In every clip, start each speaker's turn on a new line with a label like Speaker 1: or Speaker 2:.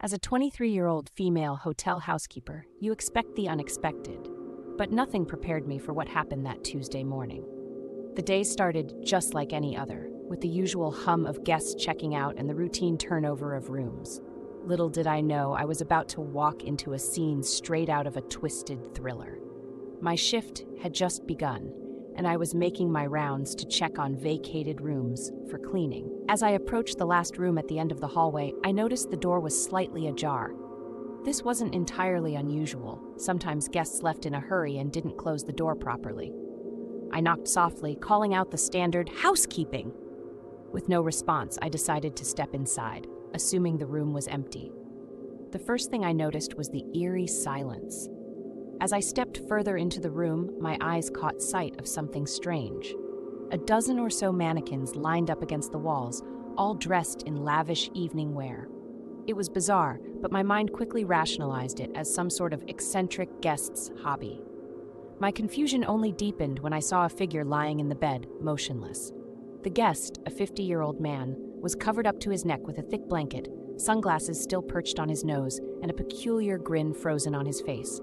Speaker 1: As a 23-year-old female hotel housekeeper, you expect the unexpected, but nothing prepared me for what happened that Tuesday morning. The day started just like any other, with the usual hum of guests checking out and the routine turnover of rooms. Little did I know I was about to walk into a scene straight out of a twisted thriller. My shift had just begun, and I was making my rounds to check on vacated rooms for cleaning. As I approached the last room at the end of the hallway, I noticed the door was slightly ajar. This wasn't entirely unusual. Sometimes guests left in a hurry and didn't close the door properly. I knocked softly, calling out the standard "housekeeping." With no response, I decided to step inside, assuming the room was empty. The first thing I noticed was the eerie silence. As I stepped further into the room, my eyes caught sight of something strange. A dozen or so mannequins lined up against the walls, all dressed in lavish evening wear. It was bizarre, but my mind quickly rationalized it as some sort of eccentric guest's hobby. My confusion only deepened when I saw a figure lying in the bed, motionless. The guest, a 50-year-old man, was covered up to his neck with a thick blanket, sunglasses still perched on his nose, and a peculiar grin frozen on his face.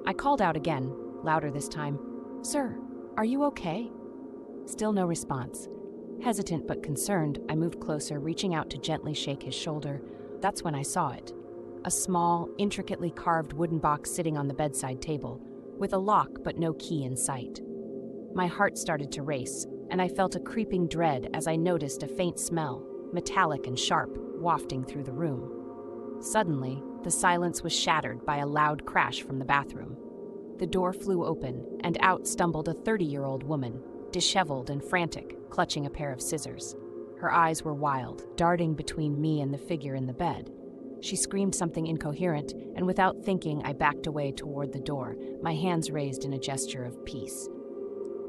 Speaker 1: I called out again, louder this time, "Sir, are you okay?" Still no response. Hesitant but concerned, I moved closer, reaching out to gently shake his shoulder. That's when I saw it. A small, intricately carved wooden box sitting on the bedside table, with a lock but no key in sight. My heart started to race, and I felt a creeping dread as I noticed a faint smell, metallic and sharp, wafting through the room. Suddenly, the silence was shattered by a loud crash from the bathroom. The door flew open, and out stumbled a 30-year-old woman, disheveled and frantic, clutching a pair of scissors. Her eyes were wild, darting between me and the figure in the bed. She screamed something incoherent, and without thinking, I backed away toward the door, my hands raised in a gesture of peace.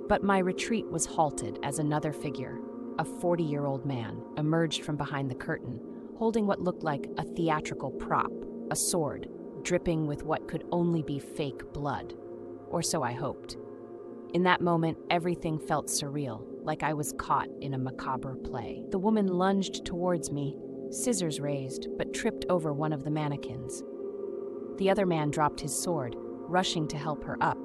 Speaker 1: But my retreat was halted as another figure, a 40-year-old man, emerged from behind the curtain, holding what looked like a theatrical prop, a sword, dripping with what could only be fake blood. Or so I hoped. In that moment, everything felt surreal, like I was caught in a macabre play. The woman lunged towards me, scissors raised, but tripped over one of the mannequins. The other man dropped his sword, rushing to help her up,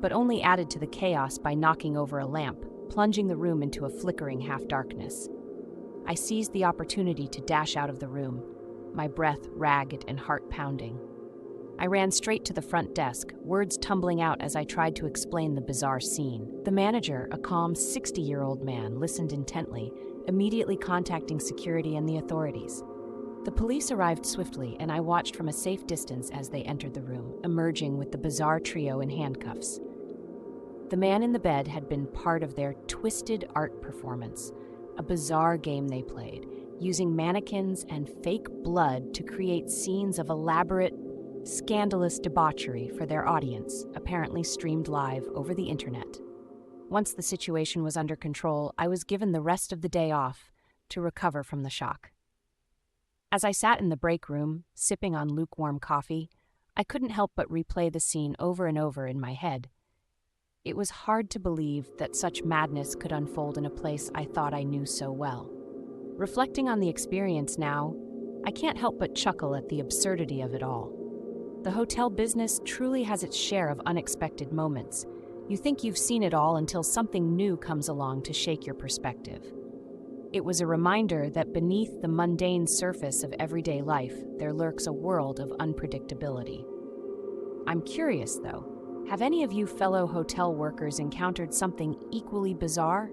Speaker 1: but only added to the chaos by knocking over a lamp, plunging the room into a flickering half-darkness. I seized the opportunity to dash out of the room, my breath ragged and heart-pounding. I ran straight to the front desk, words tumbling out as I tried to explain the bizarre scene. The manager, a calm 60-year-old man, listened intently, immediately contacting security and the authorities. The police arrived swiftly, and I watched from a safe distance as they entered the room, emerging with the bizarre trio in handcuffs. The man in the bed had been part of their twisted art performance, a bizarre game they played, using mannequins and fake blood to create scenes of elaborate, scandalous debauchery for their audience, apparently streamed live over the internet. Once the situation was under control, I was given the rest of the day off to recover from the shock. As I sat in the break room, sipping on lukewarm coffee, I couldn't help but replay the scene over and over in my head. It was hard to believe that such madness could unfold in a place I thought I knew so well. Reflecting on the experience now, I can't help but chuckle at the absurdity of it all. The hotel business truly has its share of unexpected moments. You think you've seen it all until something new comes along to shake your perspective. It was a reminder that beneath the mundane surface of everyday life, there lurks a world of unpredictability. I'm curious, though. Have any of you fellow hotel workers encountered something equally bizarre?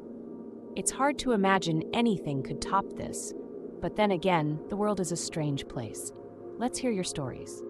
Speaker 1: It's hard to imagine anything could top this. But then again, the world is a strange place. Let's hear your stories.